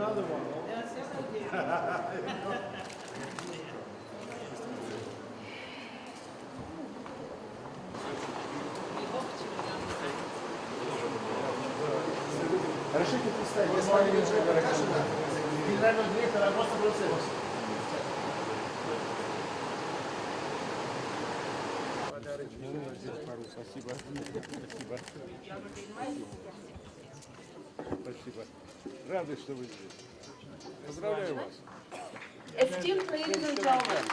another one. There are several here. We hope to Разрешите представить, я с вами генерального директора просто процесса. Спасибо. Спасибо. Спасибо. Рады, что вы здесь. Поздравляю вас. Esteemed ladies and gentlemen.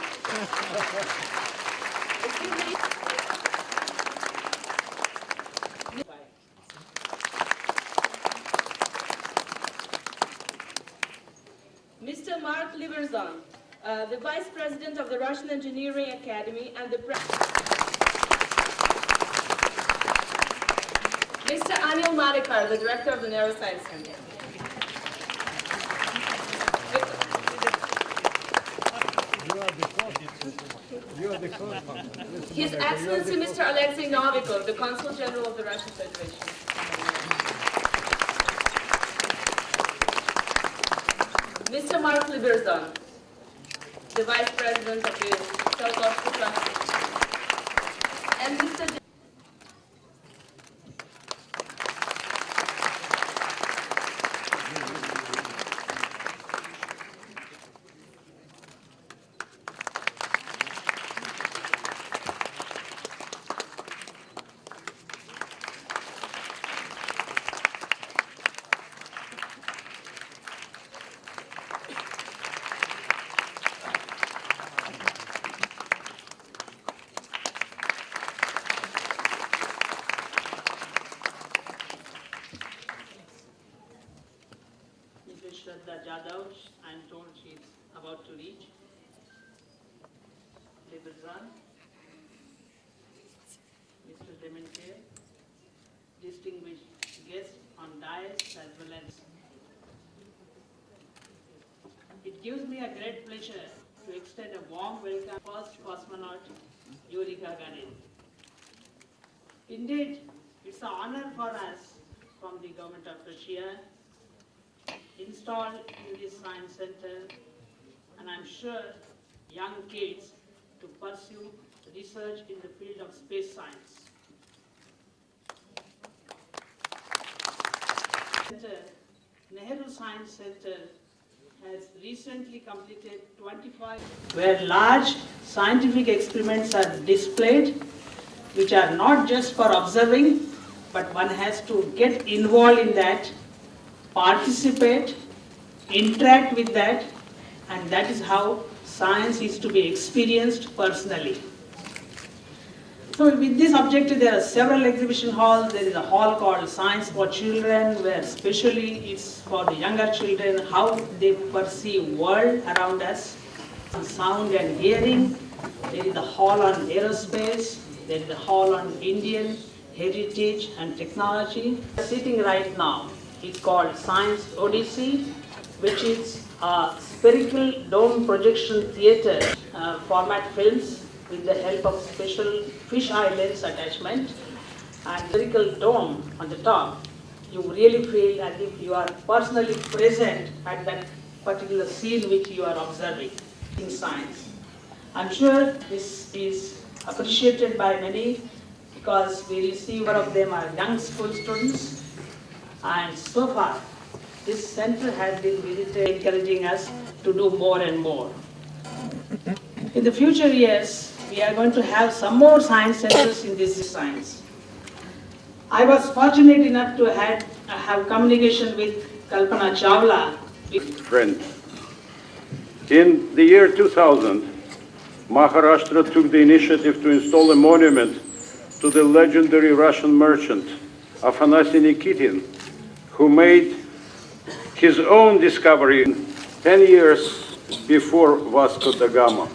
Mr. Mark Liberzon, the Vice President of the Russian Engineering Academy and the Mr. Anil Madekar, the Director of the Neuroscience Center. His Excellency Mr. Alexei Novikov, the Consul General of the Russian Federation. Mr. Mark Liberzon, the Vice President of the South Africa, and Mr. Jadov, I'm told she's about to reach. Liberzon, Mr. Demente, distinguished guests on dais as well as. It gives me a great pleasure to extend a warm welcome to first cosmonaut, YURI GAGARIN. Indeed, it's an honor for us from the government of Russia installed in this science center, and I'm sure young kids to pursue research in the field of space science. Nehru Science Center has recently completed 25 where large scientific experiments are displayed, which are not just for observing, but one has to get involved in that, participate, interact with that, and that is how science is to be experienced personally. So with this objective, there are several exhibition halls. There is a hall called Science for Children, where specially it's for the younger children, how they perceive world around us, sound and hearing. There is a hall on aerospace. There is a hall on Indian heritage and technology. Sitting right now, it's called Science Odyssey, which is a spherical dome projection theater format films with the help of special fisheye lens attachment and spherical dome on the top. You really feel as if you are personally present at that particular scene which you are observing in science. I'm sure this is appreciated by many because we receive one of them are young school students. And so far, this center has been visited, encouraging us to do more and more. In the future years, we are going to have some more science centers in this science. I was fortunate enough to have communication with Kalpana Chawla. Friend, in the year 2000, Maharashtra took the initiative to install a monument to the legendary Russian merchant Afanasy Nikitin, who made his own discovery 10 years before Vasco da Gama.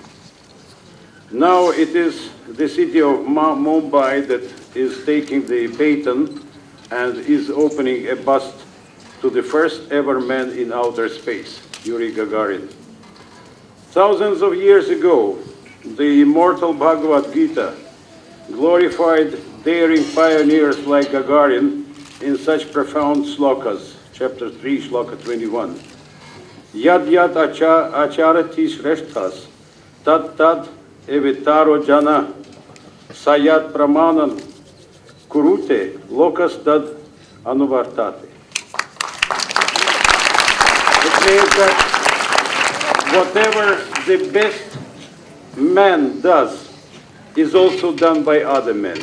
Now it is the city of Mumbai that is taking the baton and is opening a bust to the first ever man in outer space, Yuri Gagarin. Thousands of years ago, the immortal Bhagavad Gita glorified daring pioneers like Gagarin in such profound slokas, chapter 3, shloka 21. Yad yad acharatis reshtas, tad evitaro jana, sayat pramanan kurute, locus dad anuvartate. It means that whatever the best man does is also done by other men.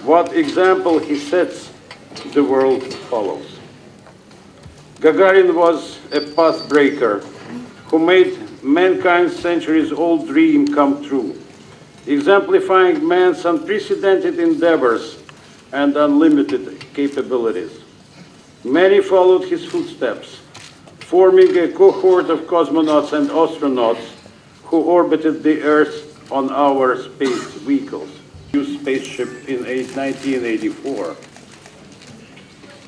What example he sets, the world follows. Gagarin was a pathbreaker who made mankind's centuries-old dream come true, exemplifying man's unprecedented endeavors and unlimited capabilities. Many followed his footsteps, forming a cohort of cosmonauts and astronauts who orbited the Earth on our space vehicles, new spaceship in 1984.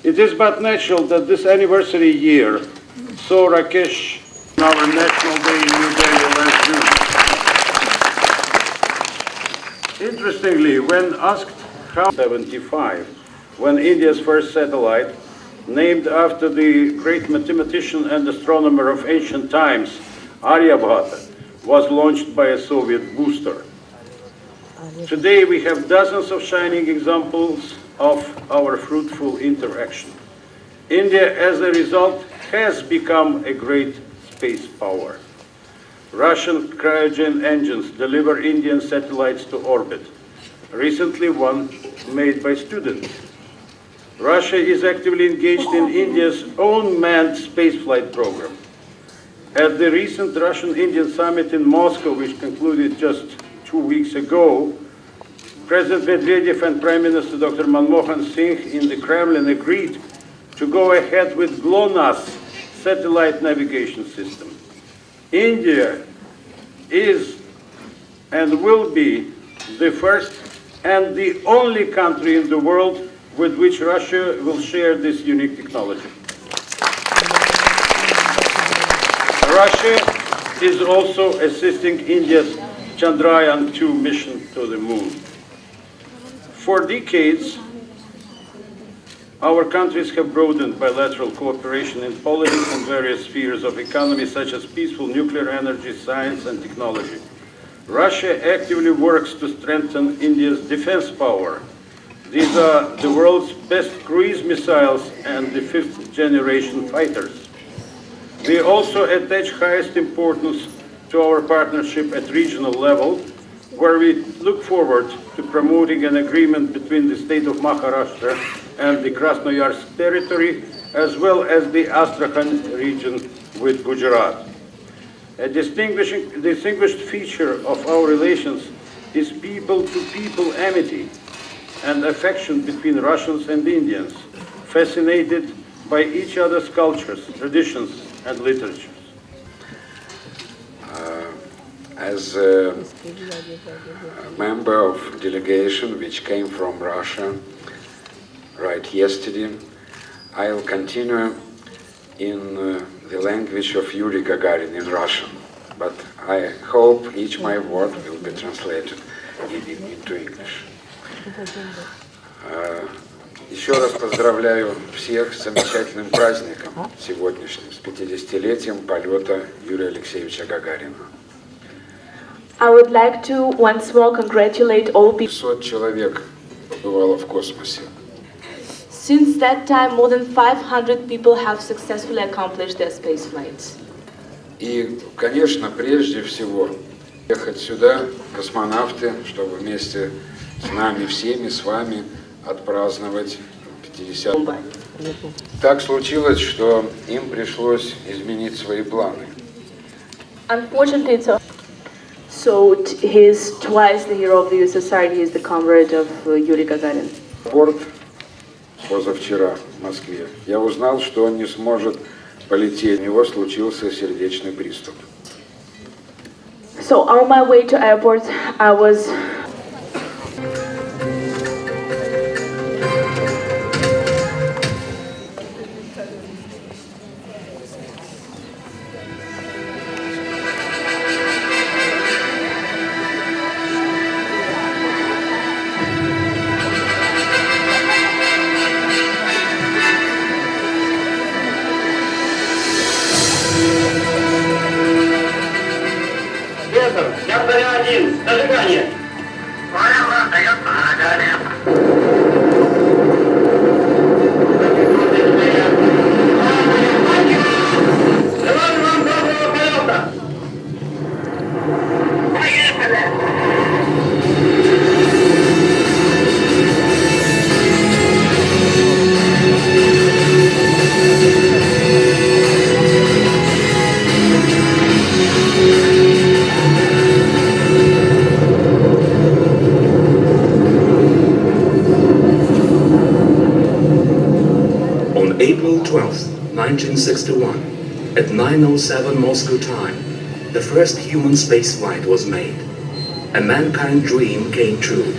It is but natural that this anniversary year saw Rakesh on our National Day in New Delhi last June. Interestingly, when asked how 75, when India's first satellite, named after the great mathematician and astronomer of ancient times, Aryabhata, was launched by a Soviet booster. Today we have dozens of shining examples of our fruitful interaction. India, as a result, has become a great space power. Russian cryogen engines deliver Indian satellites to orbit. Recently, one made by students. Russia is actively engaged in India's own manned spaceflight program. At the recent Russian-Indian summit in Moscow, which concluded just 2 weeks ago, President Medvedev and Prime Minister Dr. Manmohan Singh in the Kremlin agreed to go ahead with GLONASS satellite navigation system. India is and will be the first and the only country in the world with which Russia will share this unique technology. Russia is also assisting India's Chandrayaan-2 mission to the moon. For decades, our countries have broadened bilateral cooperation in politics and various spheres of economy, such as peaceful nuclear energy, science, and technology. Russia actively works to strengthen India's defense power. These are the world's best cruise missiles and the fifth-generation fighters. We also attach highest importance to our partnership at regional level, where we look forward to promoting an agreement between the state of Maharashtra and the Krasnoyarsk territory, as well as the Astrakhan region with Gujarat. A distinguished feature of our relations is people-to-people amity and affection between Russians and Indians, fascinated by each other's cultures, traditions, and literatures. As a member of delegation which came from Russia right yesterday, I'll continue in the language of Yuri Gagarin in Russian, but I hope each my word will be translated into English. Еще раз поздравляю всех с замечательным праздником сегодняшним, с 50-летием полета Юрия Алексеевича Гагарина. I would like to once more congratulate all people. 500 человек побывало в космосе. Since that time, more than 500 people have successfully accomplished their space flights. И, конечно, прежде всего, ехать сюда космонавты, чтобы вместе с нами всеми, с вами, отпраздновать 50. Так случилось, что им пришлось изменить свои планы. Unfortunately, he's twice the hero of the US society. He's the comrade of Yuri Gagarin. Порт позавчера в Москве. Я узнал, что он не сможет полететь. У него случился сердечный приступ. So on my way to airport, I was April 12, 1961, at 9:07 Moscow time, the first human spaceflight was made. A mankind dream came true.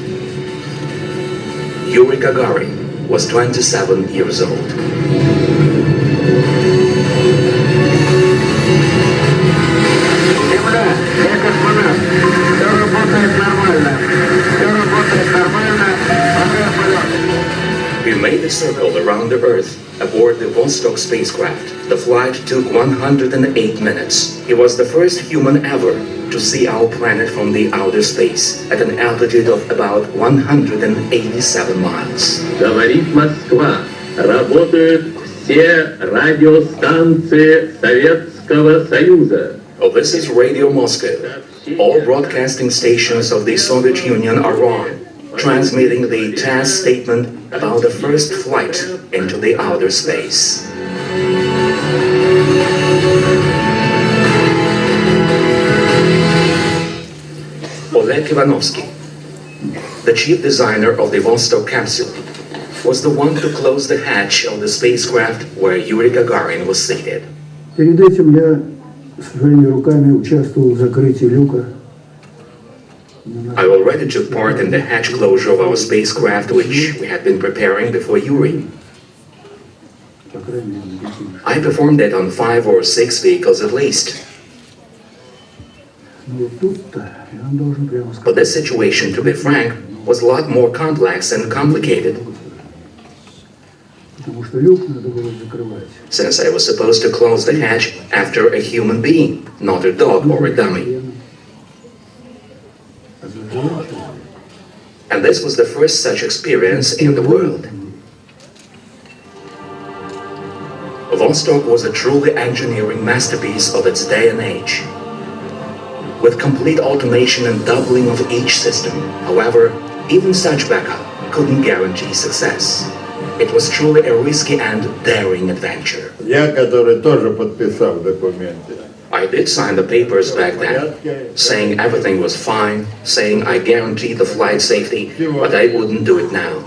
Yuri Gagarin was 27 years old. We made a circle around the Earth aboard the Vostok spacecraft. The flight took 108 minutes. He was the first human ever to see our planet from the outer space at an altitude of about 187 miles. Говорит Москва. Работают все радиостанции Советского Союза. Oh, this is Radio Moscow. All broadcasting stations of the Soviet Union are on, transmitting the TASS statement about the first flight into the outer space. Oleg Ivanovsky, the chief designer of the Vostok capsule, was the one to close the hatch of the spacecraft where Yuri Gagarin was seated. Перед этим я своими руками участвовал в закрытии люка. I already took part in the hatch closure of our spacecraft, which we had been preparing before Yuri. I performed it on 5 or 6 vehicles at least. But this situation, to be frank, was a lot more complex and complicated. Since I was supposed to close the hatch after a human being, not a dog or a dummy. And this was the first such experience in the world. Vostok was a truly engineering masterpiece of its day and age. With complete automation and doubling of each system, however, even such backup couldn't guarantee success. It was truly a risky and daring adventure. Я, который тоже подписал документы. I did sign the papers back then, saying everything was fine, saying I guaranteed the flight safety, but I wouldn't do it now.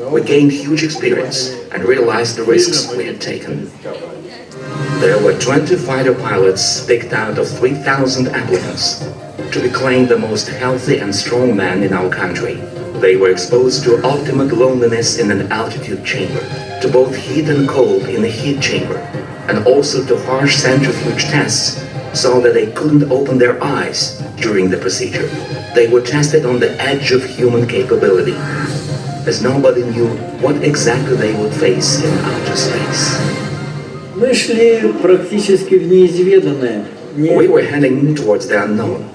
We gained huge experience and realized the risks we had taken. There were 20 fighter pilots picked out of 3,000 applicants to be claimed the most healthy and strong men in our country. They were exposed to ultimate loneliness in an altitude chamber, to both heat and cold in a heat chamber, and also to harsh centrifuge tests so that they couldn't open their eyes during the procedure. They were tested on the edge of human capability, as nobody knew what exactly they would face in outer space. Мы шли практически в неизведанное. We were heading towards the unknown.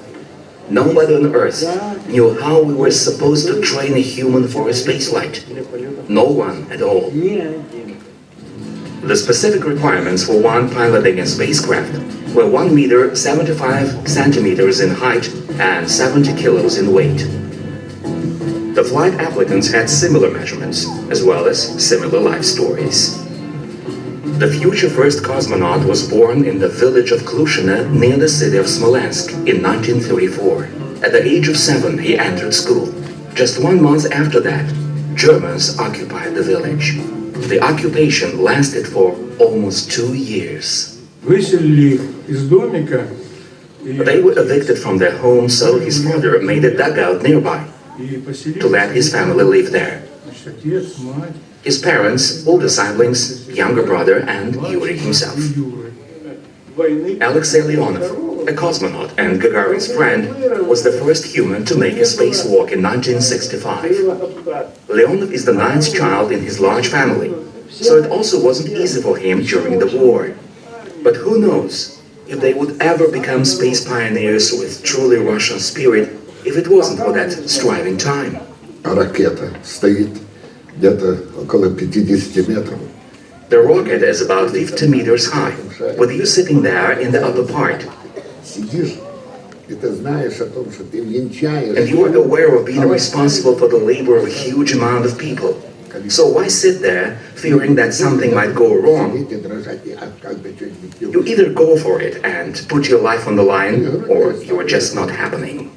Nobody on Earth knew how we were supposed to train a human for a spaceflight. No one at all. The specific requirements for one piloting a spacecraft were 1 meter 75 centimeters in height and 70 kilos in weight. The flight applicants had similar measurements, as well as similar life stories. The future first cosmonaut was born in the village of Klushina near the city of Smolensk in 1934. At the age of 7, he entered school. Just 1 month after that, Germans occupied the village. The occupation lasted for almost 2 years. They were evicted from their home, so his father made a dugout nearby to let his family live there. His parents, older siblings, younger brother, and Yuri himself. Alexei Leonov, a cosmonaut and Gagarin's friend, was the first human to make a spacewalk in 1965. Leonov is the 9th child in his large family, so it also wasn't easy for him during the war. But who knows if they would ever become space pioneers with truly Russian spirit if it wasn't for that striving time. Ракета стоит где-то около 50 метров. The rocket is about 50 meters high, with you sitting there in the upper part. Сидишь, и ты знаешь о том, что ты венчаешь. And you are aware of being responsible for the labor of a huge amount of people. So why sit there, fearing that something might go wrong? You either go for it and put your life on the line, or you are just not happening.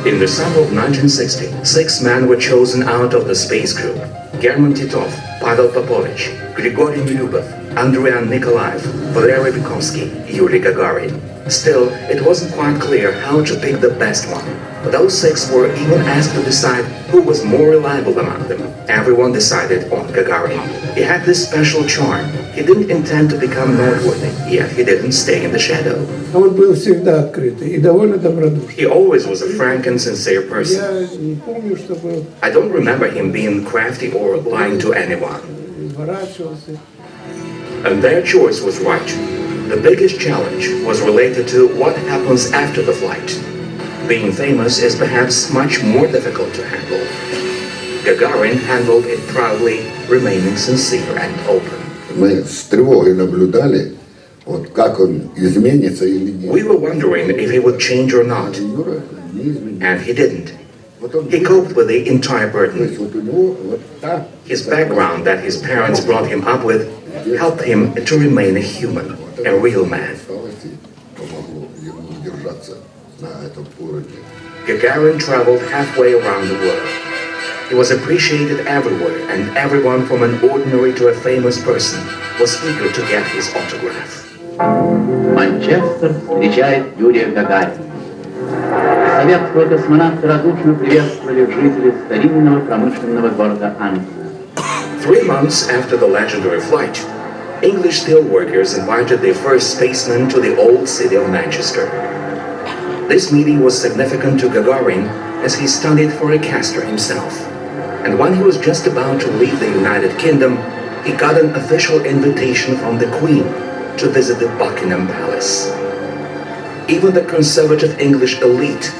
In the summer of 1960, 6 men were chosen out of the space crew. German Titov, Pavel Popovich, Grigory Milyubov, Andrei Nikolaev, Valery Vygotsky, Yuri Gagarin. Still, it wasn't quite clear how to pick the best one. Those 6 were even asked to decide who was more reliable among them. Everyone decided on Gagarin. He had this special charm. He didn't intend to become noteworthy, yet he didn't stay in the shadow. Он был всегда открытый и довольно добродушный. He always was a frank and sincere person. Я не помню, чтобы I don't remember him being crafty or lying to anyone. изворачивался. And their choice was right. The biggest challenge was related to what happens after the flight. Being famous is perhaps much more difficult to handle. Gagarin handled it proudly, remaining sincere and open. Мы с тревогой наблюдали, вот как он изменится или нет. We were wondering if he would change or not, Юра не изменился. and he didn't. Вот он He coped with the entire То burden. есть вот у него вот та His background that his parents brought him up with helped him to remain a human, a real man. усталость и помогло ему удержаться на этом уровне. Gagarin traveled halfway around the world. He was appreciated everywhere, and everyone from an ordinary to a famous person was eager to get his autograph. Манчестер встречает Юрия Гагарина. Советского космонавта радушно приветствовали жители старинного промышленного города Англии. 3 months after the legendary flight, English steelworkers invited their first spaceman to the old city of Manchester. This meeting was significant to Gagarin as he studied for a caster himself. And when he was just about to leave the United Kingdom, he got an official invitation from the Queen to visit the Buckingham Palace. Even the conservative English elite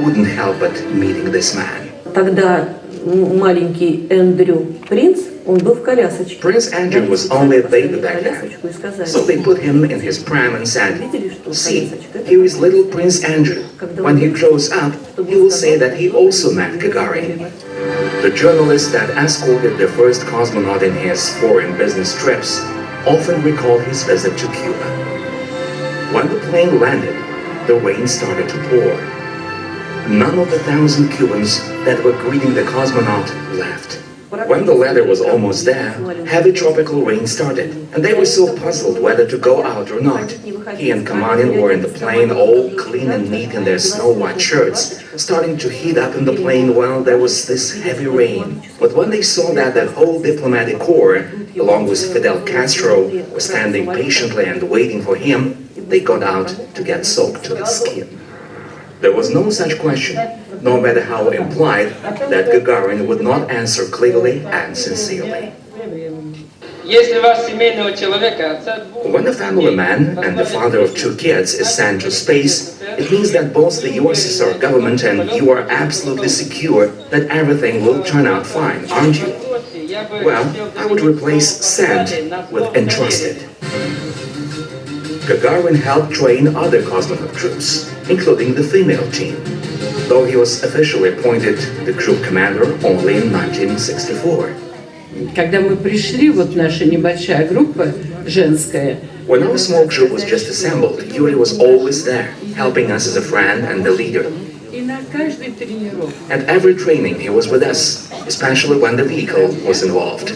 wouldn't help but meeting this man. Тогда маленький Эндрю принц, он был в колясочке. Prince Andrew was only a baby back then, so they put him in his pram and said, "See, here is little Prince Andrew. When he grows up, he will say that he also met Gagarin." The journalist that escorted the first cosmonaut in his foreign business trips often recalled his visit to Cuba. When the plane landed, the rain started to pour. None of the 1,000 Cubans that were greeting the cosmonaut left. When the ladder was almost there, heavy tropical rain started, and they were so puzzled whether to go out or not. He and Kamanin were in the plane all clean and neat in their snow-white shirts, starting to heat up in the plane while there was this heavy rain. But when they saw that the whole diplomatic corps, along with Fidel Castro, was standing patiently and waiting for him, they got out to get soaked to the skin. There was no such question, no matter how implied, that Gagarin would not answer clearly and sincerely. When a family man and the father of 2 kids is sent to space, it means that both the USSR government and you are absolutely secure that everything will turn out fine, aren't you? Well, I would replace sent with entrusted. Gagarin helped train other cosmonaut troops, including the female team, though he was officially appointed the group commander only in 1964. Когда мы пришли, вот наша небольшая группа женская. When our small group was just assembled, Yuri was always there, helping us as a friend and a leader. И на каждой тренировке. At every training, he was with us, especially when the vehicle was involved.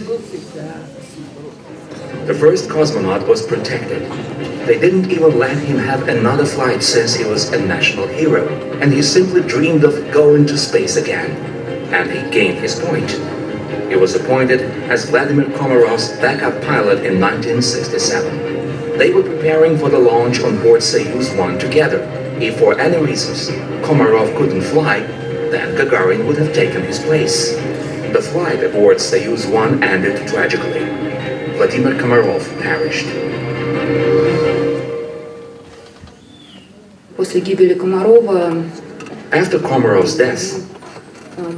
The first cosmonaut was protected. They didn't even let him have another flight since he was a national hero, and he simply dreamed of going to space again. And he gained his point. He was appointed as Vladimir Komarov's backup pilot in 1967. They were preparing for the launch on board Soyuz 1 together. If for any reasons Komarov couldn't fly, then Gagarin would have taken his place. The flight aboard Soyuz 1 ended tragically. Vladimir Komarov perished. После гибели Комарова After Komarov's death,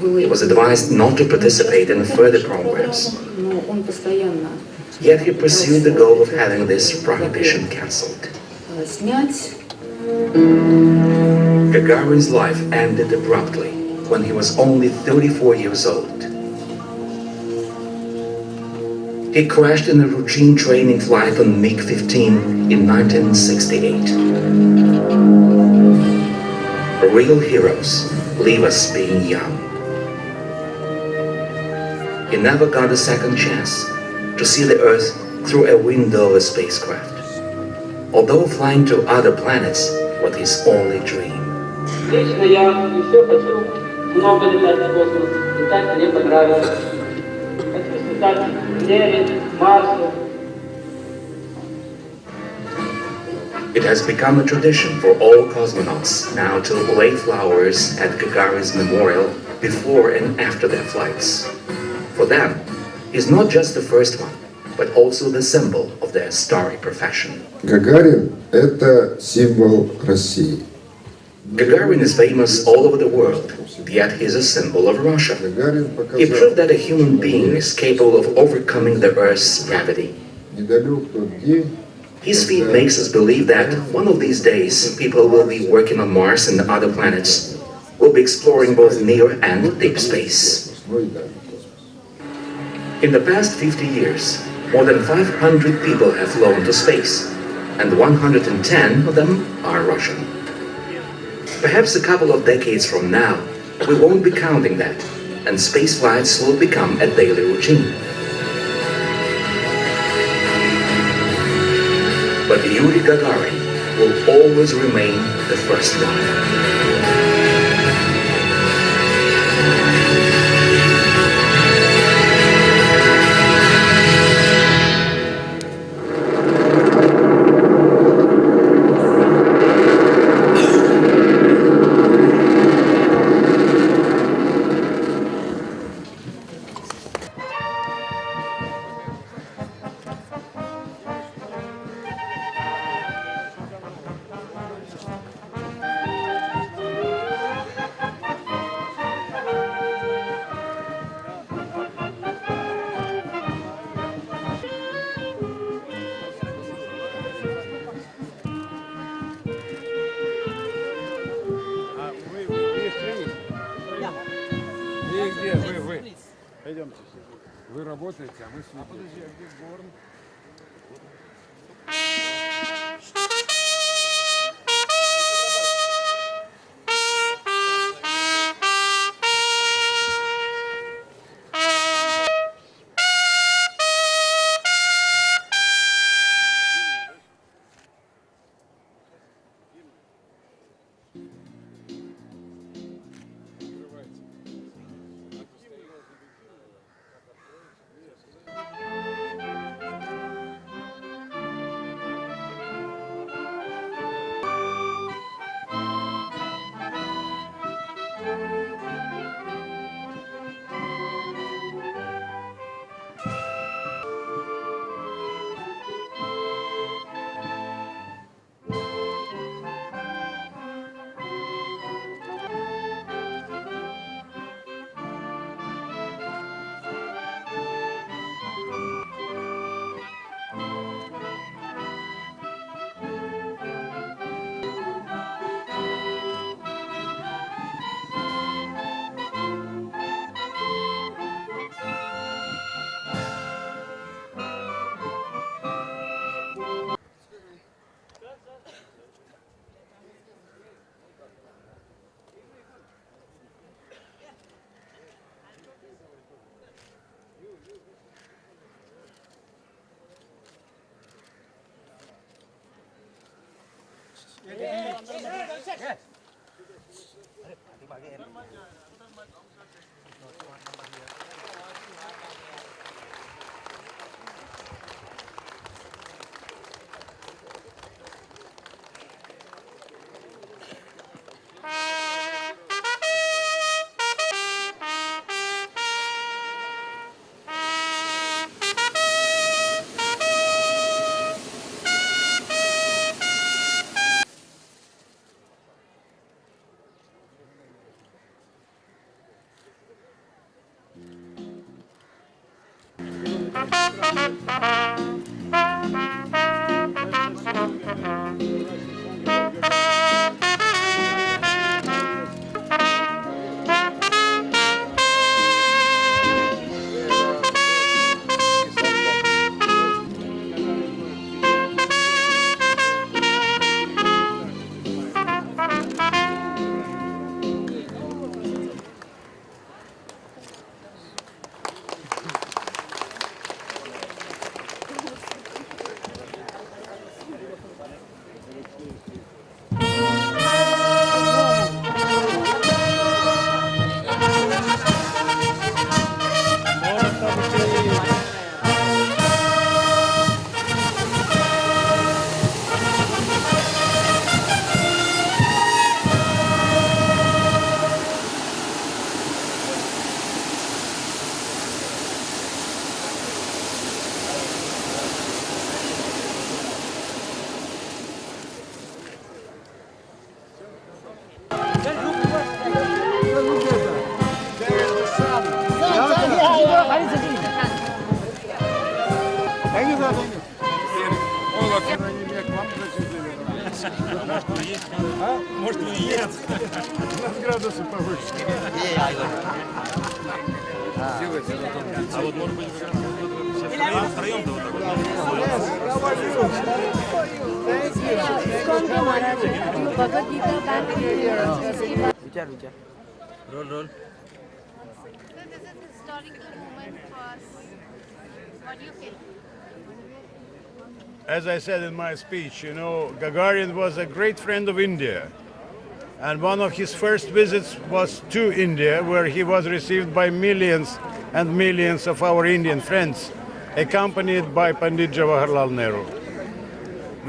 he was advised not to participate in further programs. но он постоянно Yet he pursued the goal of having this prohibition cancelled. снять. Gagarin's life ended abruptly when he was only 34 years old. He crashed in a routine training flight on MiG-15 in 1968. Real heroes leave us being young. he never got a second chance to see the Earth through a window of a spacecraft, although flying to other planets was his only dream. Лично я еще хочу много летать в космос. Летать мне понравилось. Хочу летать к Венере, Марсу. It has become a tradition for all cosmonauts now to lay flowers at Gagarin's memorial before and after their flights. For them, he's not just the first one, but also the symbol of their starry profession. Гагарин – это символ России. Gagarin is famous all over the world, yet he's a symbol of Russia. He proved that a human being is capable of overcoming the Earth's gravity. His feat makes us believe that one of these days people will be working on Mars and other planets, will be exploring both near and deep space. In the past 50 years, more than 500 people have flown to space, and 110 of them are Russian. Perhaps a couple of decades from now, we won't be counting that, and space flights will become a daily routine. But Yuri Gagarin will always remain the first one. Пойдемте. Вы работаете, а мы следим. А подожди, а где Горн? There is the sun. Thank you, sir. Thank you. Может, вы нет? У нас градусы повыше. А вот, может быть, втроем-то вот так вот. Roll. As I said in my speech, you know, Gagarin was a great friend of India. And one of his first visits was to India, where he was received by millions and millions of our Indian friends, accompanied by Pandit Jawaharlal Nehru.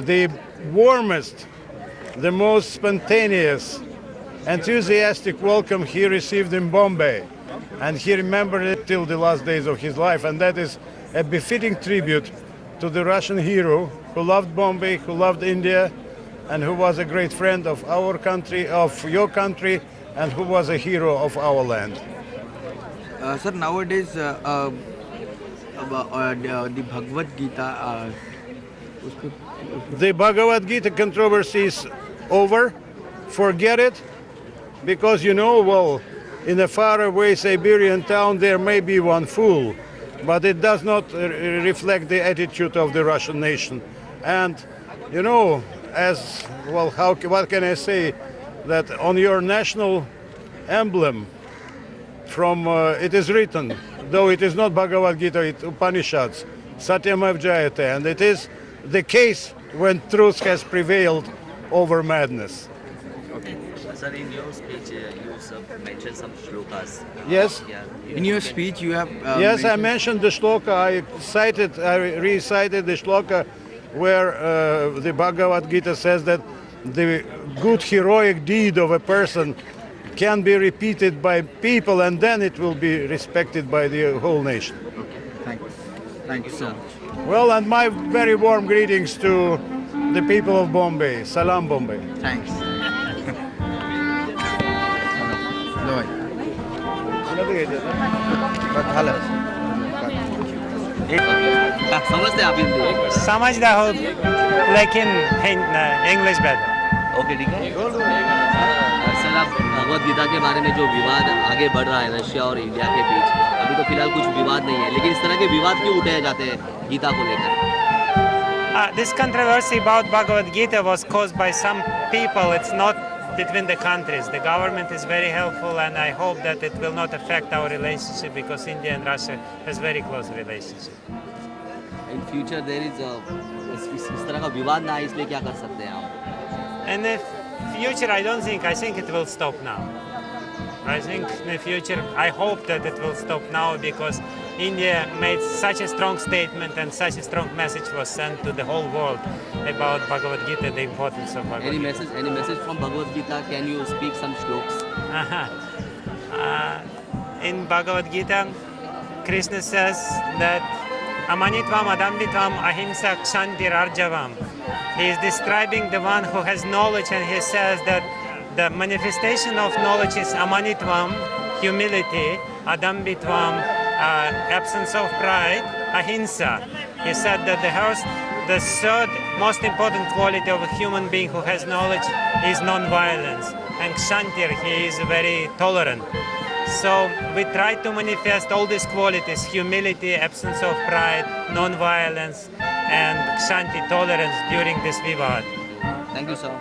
The warmest, the most spontaneous, enthusiastic welcome he received in Bombay. And he remembered it till the last days of his life. And that is a befitting tribute to the Russian hero who loved Bombay, who loved India, and who was a great friend of our country, of your country, and who was a hero of our land. Sir, nowadays the Bhagavad Gita. The Bhagavad Gita controversy is over. Forget it, because you know, well, in a faraway Siberian town there may be one fool, but it does not reflect the attitude of the Russian nation. And you know, as well, what can I say, that on your national emblem, from it is written, though it is not Bhagavad Gita, it's Upanishads, Satyamav Jayate, and it is the case when truth has prevailed over madness. Okay. Sir, in your speech, you mentioned some shlokas. Yes. In your speech, you have. Yes, I mentioned the shloka. I recited the shloka where the Bhagavad Gita says that the good heroic deed of a person can be repeated by people, and then it will be respected by the whole nation. Okay. Thank you. Thank you so much. Well, and my very warm greetings to the people of Bombay. Salam, Bombay. Thanks. समझते आप हिंदी? समझता हूँ लेकिन English बेहतर। Okay ठीक है। Sir, आप भगवद गीता के बारे में जो विवाद आगे बढ़ रहा है रशिया और इंडिया के बीच, अभी तो फिलहाल कुछ विवाद नहीं है, लेकिन इस तरह के विवाद क्यों उठाए जाते हैं गीता को लेकर? This controversy about Bhagavad Gita was caused by some people. It's not between the countries. The government is very helpful, and I hope that it will not affect our relationship, because India and Russia has very close relationship. In future there is इस तरह का विवाद ना आए, इसलिए क्या कर सकते हैं आप? In the future, I think it will stop now. I think in the future, I hope that it will stop now, because India made such a strong statement and such a strong message was sent to the whole world about Bhagavad Gita, the importance of Bhagavad Gita. Any message from Bhagavad Gita? Can you speak some shlokas? In Bhagavad Gita, Krishna says that Amanitvam Adambitvam Ahimsa Kshantir Arjavam. He is describing the one who has knowledge, and he says that the manifestation of knowledge is Amanitvam, humility, Adambitvam, absence of pride, Ahimsa. He said that the third most important quality of a human being who has knowledge is non-violence. And Kshantir, he is very tolerant. So we try to manifest all these qualities: humility, absence of pride, non-violence, and Kshanti, tolerance, during this Vivad. Thank you, sir.